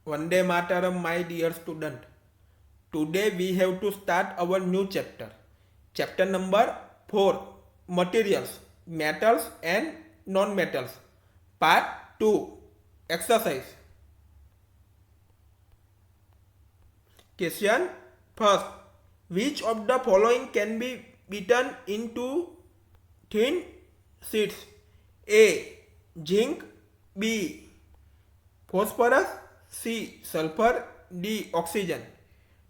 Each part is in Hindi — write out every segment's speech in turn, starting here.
Vande Mataram, my dear student. Today we have to start our new chapter. Chapter number 4, Materials, Metals and Non-Metals. Part 2, Exercise. Question first. Which of the following can be beaten into thin sheets? A. Zinc. B. Phosphorus. C. Sulphur. D. Oxygen.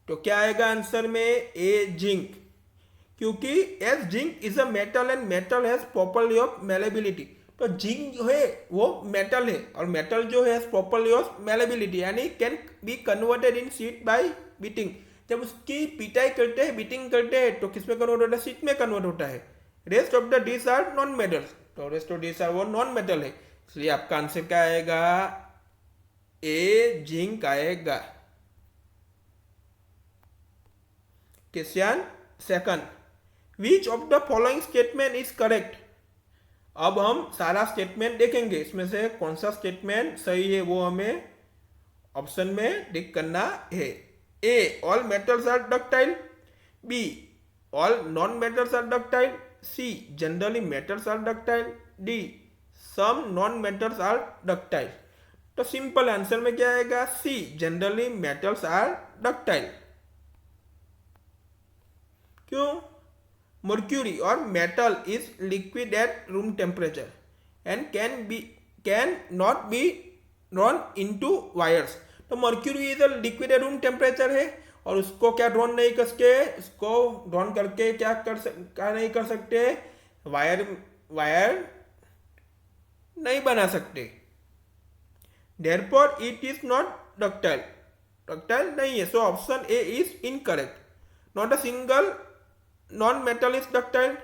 तो क्या आएगा आंसर में? ए. जिंक. क्योंकि as zinc is a metal and metal has property of malleability. तो जिंक जो है वो मेटल है और मेटल जो है प्रॉपर्टी ऑफ मेलेबिलिटी, यानी can be converted in sheet by beating. जब उसकी पिटाई करते हैं, बीटिंग करते हैं, तो किस में कन्वर्ट होता है? शीट में कन्वर्ट होता है. Rest of the dis are non metals. तो रेस्ट ऑफ डिस आर वो नॉन मेटल है, इसलिए आपका आंसर क्या आएगा? ए. जिंक आएगा. Question second. Which of the following statement is correct? अब हम सारा स्टेटमेंट देखेंगे, इसमें से कौन सा स्टेटमेंट सही है वो हमें ऑप्शन में टिक करना है. A. All metals are ductile. B. All non metals are ductile. C. Generally metals are ductile. D. Some non metals are ductile. तो सिंपल आंसर में क्या आएगा? C. Generally metals are ductile. क्यों? मर्क्यूरी और metal is liquid at room temperature and can not be drawn into wires. तो mercury is a liquid at room temperature है और उसको क्या ड्रॉन नहीं कर सकते, उसको ड्रॉन करके क्या नहीं कर सकते, वायर नहीं बना सकते. Therefore it is not ductile. Ductile नहीं है, so option A is incorrect. Not a single non-metal is ductile.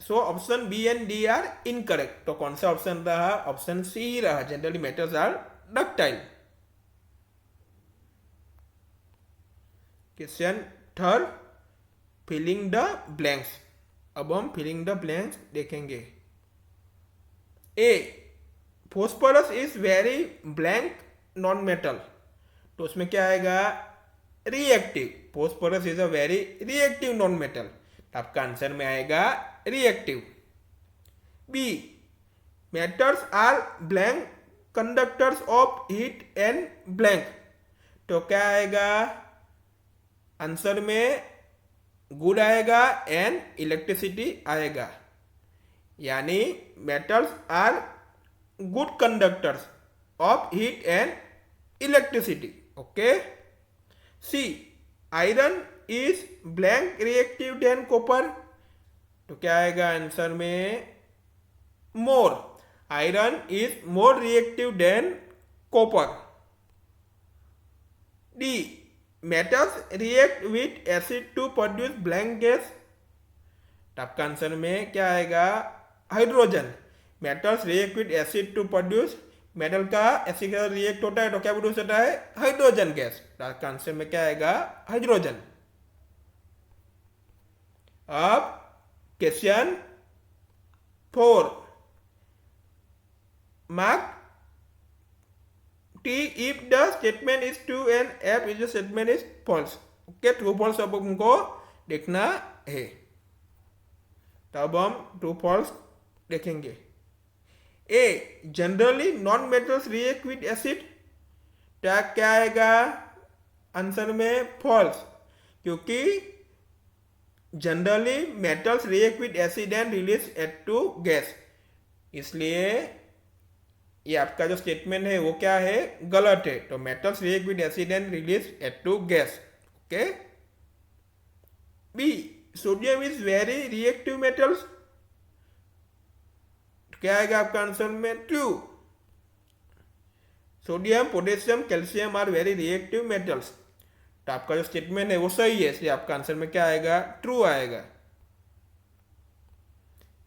So option B and D are incorrect. तो कौन सा ऑप्शन रहा? ऑप्शन सी रहा. Generally metals are ductile. Question third. Filling the blanks. अब हम फिलिंग द ब्लैंक्स देखेंगे. A. Phosphorus is very blank non metal. तो उसमें क्या आएगा? Reactive. Phosphorus is a very reactive non metal. आपका आंसर में आएगा reactive. B. Metals are blank conductors of heat and blank. तो क्या आएगा आंसर में? गुड आएगा एंड इलेक्ट्रिसिटी आएगा, यानी metals are good conductors of heat and electricity. Okay. C. Iron is blank reactive than copper. तो क्या आएगा आंसर में? more. Iron is more reactive than copper. D. Metals react with acid to produce blank gas. आपका आंसर में क्या आएगा? Hydrogen. Metals react with acid to produce. Metal का एसिड के साथ रिएक्ट होता है तो क्या प्रोड्यूस होता है? Hydrogen gas. का आंसर में क्या आएगा? हाइड्रोजन. अब question 4. Mark T if the statement is true and F is the statement is false. Okay, true false अब हमको देखना है. तब हम ट्रू फॉल्स देखेंगे. A. Generally non metals react with acid. क्या आएगा आंसर में? फॉल्स. क्योंकि generally metals react with acid and release H2 gas, इसलिए ये आपका जो स्टेटमेंट है वो क्या है? गलत है. तो metals react with acid and release H2 gas. Okay. B. Sodium is very reactive metals. क्या आएगा आपका आंसर में? True. Sodium, potassium, calcium are very reactive metals. तो आपका जो स्टेटमेंट है वो सही है, इसलिए आपका आंसर में क्या आएगा? ट्रू आएगा.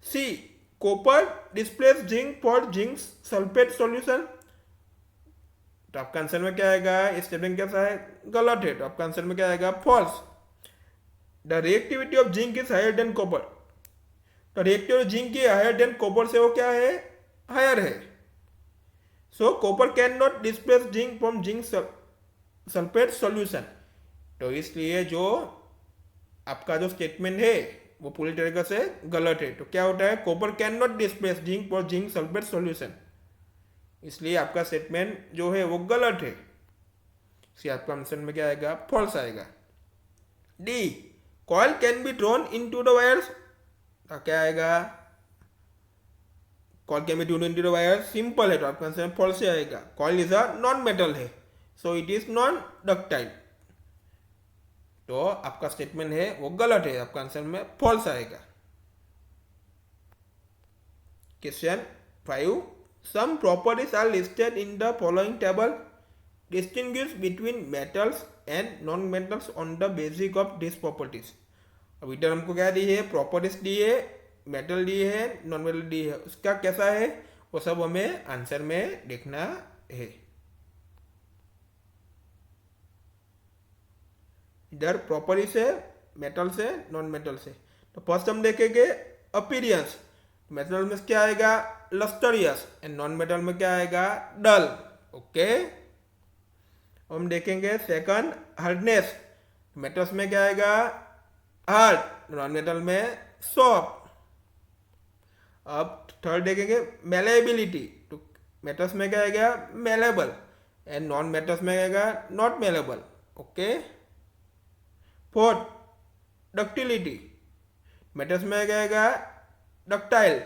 C. Copper displace zinc for zinc sulphate solution. तो आपका आंसर में क्या आएगा? इस स्टेटमेंट कैसा है? गलत है. तो आपका आंसर में क्या आएगा? False. The reactivity of zinc is higher than copper. तो रिएक्टिव जिंक की हायर देन कॉपर से वो क्या है? हायर है. So copper can not displace zinc from zinc sulphate solution. तो इसलिए जो आपका जो स्टेटमेंट है वो पूरी तरीके से गलत है। तो क्या होता है, copper can not displace zinc for zinc sulphate solution, इसलिए आपका स्टेटमेंट जो है वो गलत है। इसलिए आपका आंसर में क्या आएगा, फॉल्स आएगा। D, coil can be drawn into the wires. तो क्या आएगा, coil can be drawn into the wire, simple है, तो आपका आंसर फॉल्स ही आएगा। Coil is a non metal है, so it is non ductile. तो आपका स्टेटमेंट है वो गलत है, आपका आंसर में फॉल्स आएगा। Question 5, some properties are listed in the following table, distinguish between metals and non metals on the basis of this properties. अब इधर हमको क्या दी है, प्रॉपर्टीज दी है, मेटल दी है, नॉन मेटल दी है, उसका कैसा है वो सब हमें आंसर में देखना है। इधर प्रॉपर्टी से, मेटल से, नॉन मेटल से। तो फर्स्ट हम देखेंगे अपीयरेंस। मेटल में क्या आएगा, लस्टरियस, एंड नॉन मेटल में क्या आएगा, डल। ओके, हम देखेंगे सेकंड हार्डनेस। मेटल्स में क्या आएगा, हार्ड, नॉन मेटल में सॉफ्ट। अब थर्ड देखेंगे मेलेबिलिटी। तो मेटल्स में क्या आएगा, मेलेबल, एंड नॉन मेटल्स में आएगा not malleable. Okay, fourth ductility. Metals में क्या आएगा, डक्टाइल,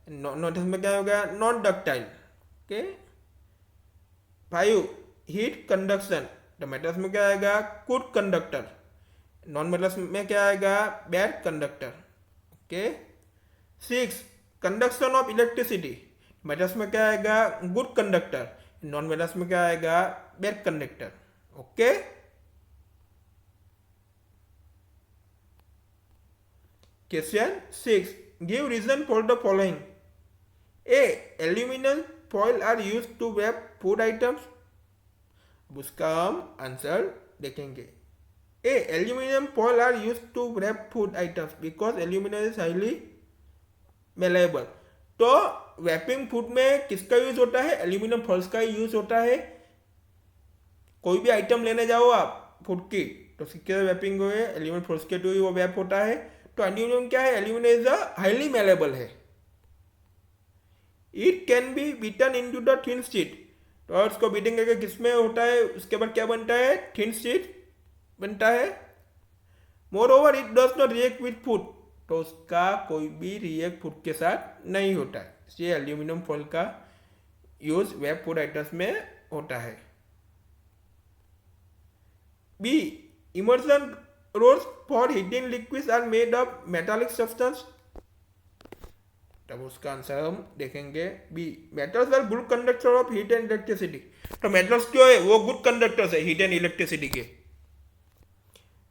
नॉन मेटल्स में क्या होगा, non ductile. Okay, 5 heat conduction. तो मेटल्स में क्या आएगा, गुड कंडक्टर, नॉन मेटल्स में क्या आएगा, bad conductor. Okay, 6 conduction of electricity. Metals में क्या आएगा, गुड कंडक्टर, नॉन मेटल्स में क्या आएगा, bad conductor. Okay, question 6, give reason for the following. A, aluminium foil are use to wrap food items. उसका हम आंसर देखेंगे। A, aluminium foil are use to wrap food items because aluminium is highly malleable. तो रैपिंग फूड में किसका यूज होता है, एल्यूमिनियम फॉइल्स का यूज होता है। कोई भी आइटम लेने जाओ आप फूड की, तो किसके रैपिंग हुए, एल्यूमिनियम फॉइल्स के टू ही वो रैप होता है। तो एल्यूमिनियम क्या है, एल्यूमिनियम इज हाईली मेलेबल है। It can be beaten into the thin sheet. तो और उसको बीटिंग करके किसमें होता है, उसके बाद क्या बनता है, थिन शीट बनता है। More over it does not react with food. तो उसका कोई भी रिएक्ट फूड के साथ नहीं होता है, इसलिए एल्यूमिनियम फॉइल का यूज वेब फूड आइटम्स में होता है। B, immersion rods for heating liquids are made of metallic substance. तब उसका आंसर हम देखेंगे B, metals are good conductor of heat and electricity. तो मेटल्स क्यों है, वो गुड कंडक्टर्स है हीट एंड इलेक्ट्रिसिटी के।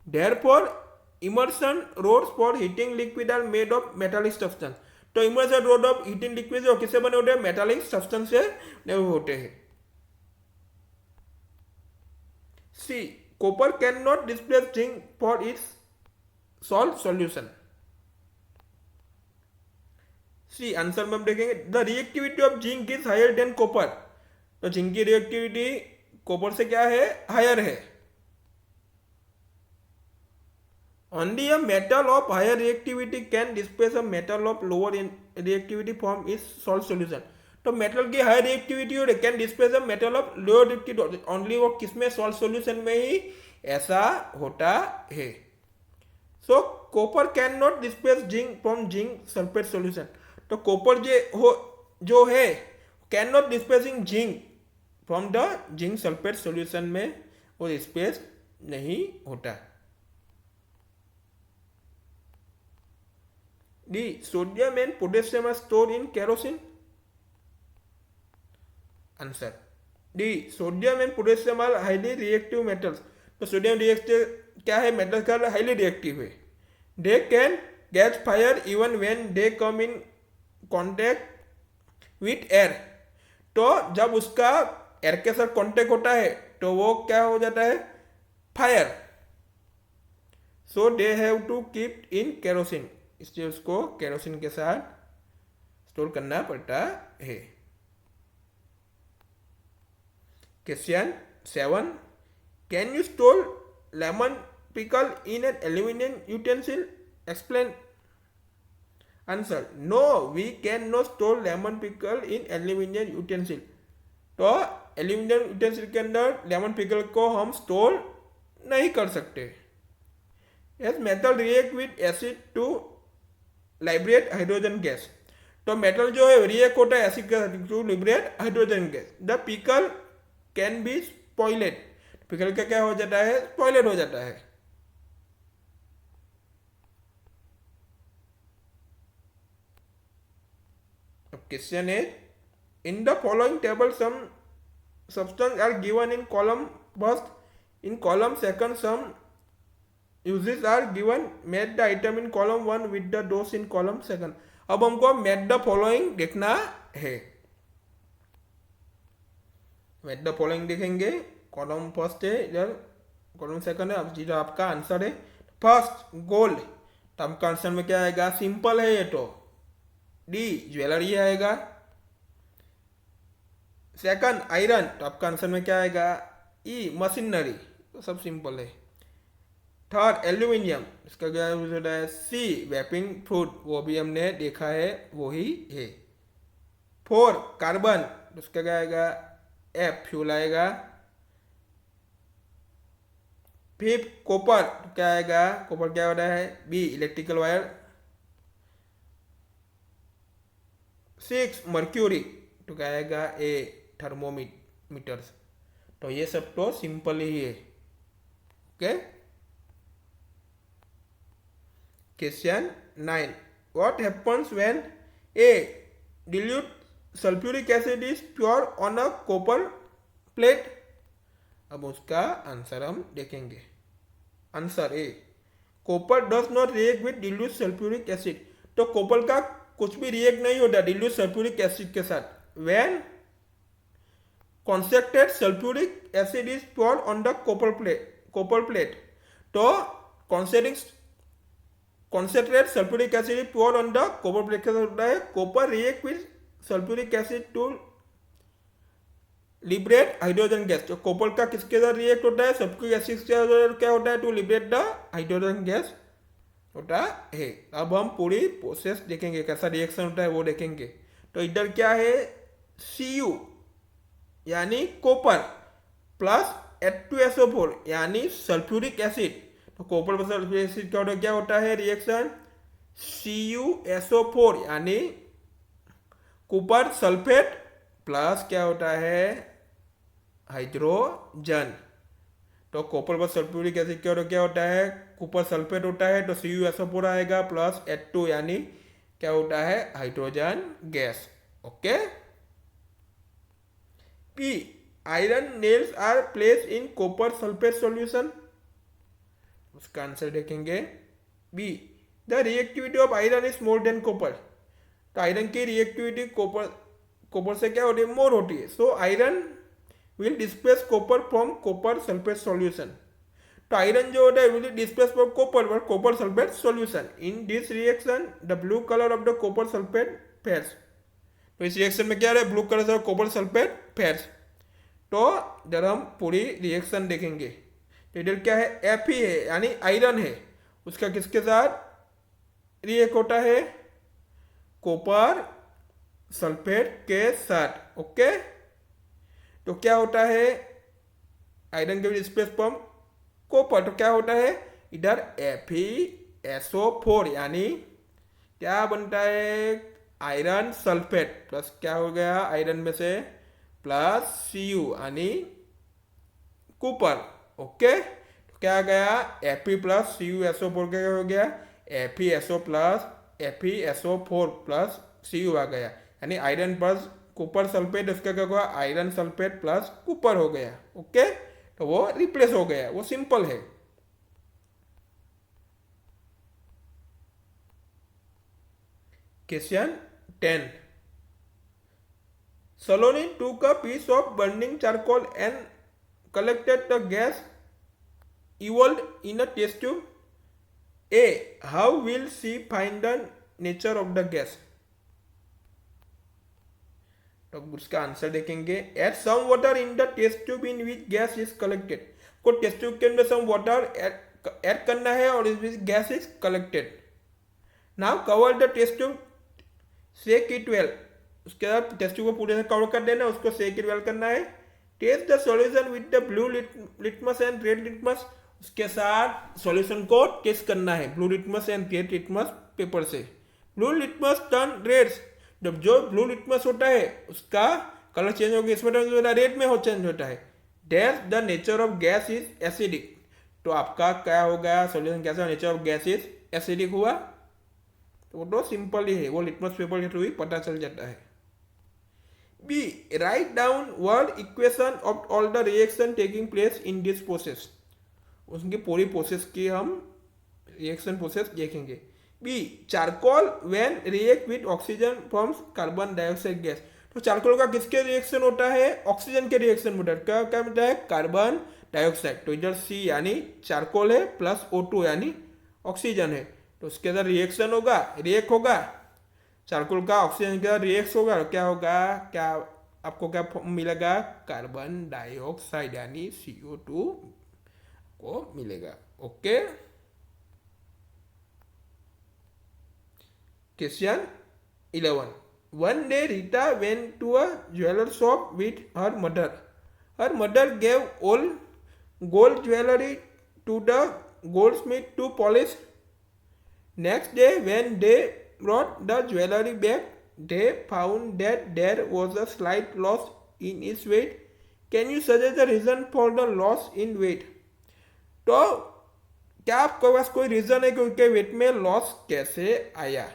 Therefore immersion rods for heating liquid are made of metallic substance. तो immersion rod of heating liquid जो किससे बने होते हैं, मेटालिक सब्सटेंस से बने होते हैं। C, copper can not displace zinc for its salt solution. C, answer में हम देखेंगे the reactivity of zinc is higher than copper. तो जिंक की रिएक्टिविटी कॉपर से क्या है, हायर है। Only a metal of higher reactivity can displace a metal of lower reactivity from its salt solution. तो मेटल की हायर रिएक्टिविटी और can displace a metal of lower reactivity only, वो किसमें, सॉल्ट सॉल्यूशन में ही ऐसा होता है। So copper can not displace zinc from zinc sulphate solution. तो कॉपर जो है can not displacing zinc from the zinc sulphate solution में वो डिस्प्लेस नहीं होता। D, sodium and potassium are stored in kerosene. Answer D, sodium and potassium are highly reactive metals. तो सोडियम रिएक्टिव क्या है, मेटल का हाईली रिएक्टिव है। They can get fire even when they come in contact with air. तो जब उसका एयर के साथ कॉन्टेक्ट होता है तो वो क्या हो जाता है, fire. So they have to keep in kerosene, इसलिए उसको केरोसिन के साथ स्टोर करना पड़ता है। Question 7. Can you store lemon pickle in an aluminum utensil? Explain. Answer. No, we cannot store lemon pickle in aluminum utensil. तो एल्यूमिनियम यूटेंसिल के अंदर लेमन पिकल को हम स्टोर नहीं कर सकते. As metal react with acid to liberate hydrogen gas. तो मेटल जो है रिएक्ट होता है एसिड के साथ to liberate hydrogen gas. The pickle can be spoiled. Pickle का क्या हो जाता है? स्पॉइलेड हो जाता है. Question 8. In the following table, some substances are given in column first. In column second, some uses are given. Match the item in column 1 with the dose in column second. अब हमको match the following देखना है. match the following देखेंगे. कॉलम फर्स्ट है इधर, कॉलम सेकंड है. अब जीरो आपका आंसर है. फर्स्ट गोल्ड, तो आपका आंसर में क्या आएगा? सिंपल है ये तो. डी ज्वेलरी आएगा. सेकंड आयरन, तो आपका आंसर में क्या आएगा? ई मशीनरी. तो सब सिंपल है. थर्ड एल्यूमिनियम, इसका क्या यूज होता है? सी वेपिंग फ्रूट, वो भी हमने देखा है, वही है. फोर कार्बन, उसका क्या आएगा? एफ फ्यूल आएगा. फिफ्थ कॉपर, क्या आएगा? कॉपर क्या होता है? B electrical wire. Six mercury, तो क्या आएगा? A thermometers. तो ये सब तो सिंपल ही है. Okay. Question 9. What happens when a dilute sulfuric acid is pure on a copper plate? अब उसका आंसर हम देखेंगे. Answer A, copper does not react with dilute sulfuric acid. तो कॉपर का कुछ भी रिएक्ट नहीं होता dilute sulfuric acid के साथ. When concentrated sulfuric acid is poured on the copper plate, तो concentrated sulfuric acid is poured on the copper plate के साथ होता है. Copper react with sulphuric acid to liberate hydrogen gas. तो कॉपर का किसके साथ रिएक्ट होता है? सल्फ्यूरिक एसिड के साथ क्या होता है? To liberate the hydrogen gas होता है. अब हम पूरी प्रोसेस देखेंगे, कैसा रिएक्शन होता है वो देखेंगे. तो इधर क्या है? Cu यानी कॉपर प्लस H2SO4 यानी सल्फ्यूरिक एसिड. तो कॉपर प्लस सल्फ्यूरिक एसिड क्या होता है रिएक्शन? CuSO4 यानी कॉपर सल्फेट प्लस क्या होता है? हाइड्रोजन. तो कॉपर प्लस सल्फ्यूरिक एसिड क्या होता है? कॉपर सल्फेट होता है. तो CuSO4 आएगा प्लस H2 यानी क्या होता है? Hydrogen gas. Okay. P iron nails are place in copper sulphate solution. उसका आंसर देखेंगे. B the reactivity of iron is more than copper. तो आयरन की रिएक्टिविटी कॉपर से क्या होती है? मोर होती है. So iron will displace copper from copper sulfate solution. तो आयरन जो होता है will displace from copper sulfate solution. In this reaction, the blue color of the copper sulfate pairs. तो इस रिएक्शन में क्या है? ब्लू कलर से कॉपर सल्फेट पेयर्स. तो इधर हम पूरी रिएक्शन देखेंगे. तो इधर क्या है? Fe है यानी आयरन है. उसका किसके साथ रिएक्ट होता है? कॉपर सल्फेट के साथ. ओके. तो क्या होता है? आयरन के डिस्प्लेस फ्रॉम कॉपर. तो क्या होता है? इधर FeSO4 यानी क्या बनता है? आयरन सल्फेट प्लस क्या हो गया? आयरन में से प्लस Cu यानी कॉपर. ओके. तो क्या आ गया? Fe प्लस CuSO4 क्या हो गया? FeSO4 प्लस Cu आ गया. यानी आयरन प्लस कॉपर सल्फेट, उसका क्या होगा? आयरन सल्फेट प्लस कॉपर हो गया. ओके. तो वो रिप्लेस हो गया. वो सिंपल है. Question 10. Saloni took a piece of burning charcoal and collected the gas evolved in a test tube. A. How will she find the nature of the gas? तो अब उसका आंसर देखेंगे, add some water in the test tube in which gas is collected. को टेस्ट ट्यूब के अंदर सम वाटर ऐड करना है और इस which gas is collected. Now cover the test tube, shake it well. उसके बाद टेस्ट ट्यूब को पूरे से कवर कर देना, उसको सेक इट वेल करना है। Test the solution with the blue litmus and red litmus. उसके साथ सॉल्यूशन को टेस्ट करना है blue litmus and red litmus paper से। Blue litmus turn reds. जब जो ब्लू लिटमस होता है उसका कलर चेंज हो गया, इसमें रेड में हो चेंज होता है। That the nature of gas is acidic. तो आपका क्या हो गया सॉल्यूशन, कैसा nature of gas is acidic हुआ। तो वो तो सिंपल ही है, वो लिटमस पेपर के थ्रू ही पता चल जाता है। B, write down word equation of all the reaction taking place in this process. उसकी पूरी प्रोसेस की हम रिएक्शन प्रोसेस देखेंगे। B, charcoal when react with oxygen forms carbon dioxide gas. तो चारकोल का किसके रिएक्शन होता है, ऑक्सीजन के रिएक्शन होता है। क्या क्या होता है, कार्बन डाइऑक्साइड। तो इधर सी यानी चारकोल है प्लस O2 यानी ऑक्सीजन है, तो उसके अंदर रिएक्शन होगा, रिएक्ट होगा। चारकोल का ऑक्सीजन के साथ रिएक्ट होगा, क्या होगा, क्या आपको क्या मिलेगा, कार्बन डाइऑक्साइड यानी CO2 को मिलेगा। Okay. Question 11. One day Rita went to a jeweler shop with her mother. Her mother gave all gold jewelry to the goldsmith to polish. Next day when they brought the jewelry back, they found that there was a slight loss in its weight. Can you suggest the reason for the loss in weight? तो क्या आपके पास कोई रीजन है कि उनके वेट में लॉस कैसे आया?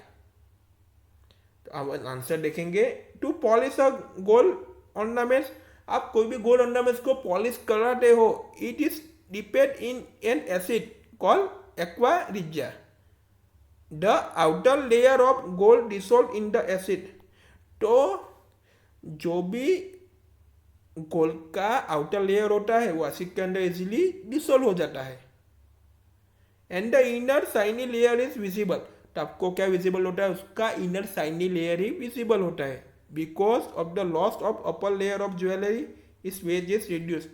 तो अब आंसर देखेंगे। To polish a gold ornaments. आप कोई भी गोल्ड ऑर्नामेंट्स को पॉलिश कराते हो, it is dipped in an acid call aqua regia. The outer layer of gold dissolve in the acid. तो जो भी गोल्ड का आउटर लेयर होता है वो एसिड के अंदर इजीली डिसॉल्व हो जाता है। And the inner shiny layer is visible. तो आपको क्या विजिबल होता है, उसका इनर शाइनी लेयर ही विजिबल होता है। Because of the loss of upper layer of jewellery इस वेट इज रिड्यूस।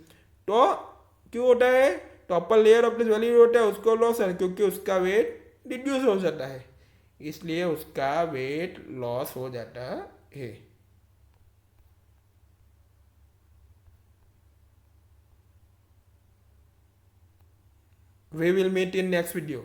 तो क्यों होता है, तो upper layer of the jewellery होता है उसको लॉस है क्योंकि उसका वेट रिड्यूस हो जाता है, इसलिए उसका वेट लॉस हो जाता है। We will meet in next video.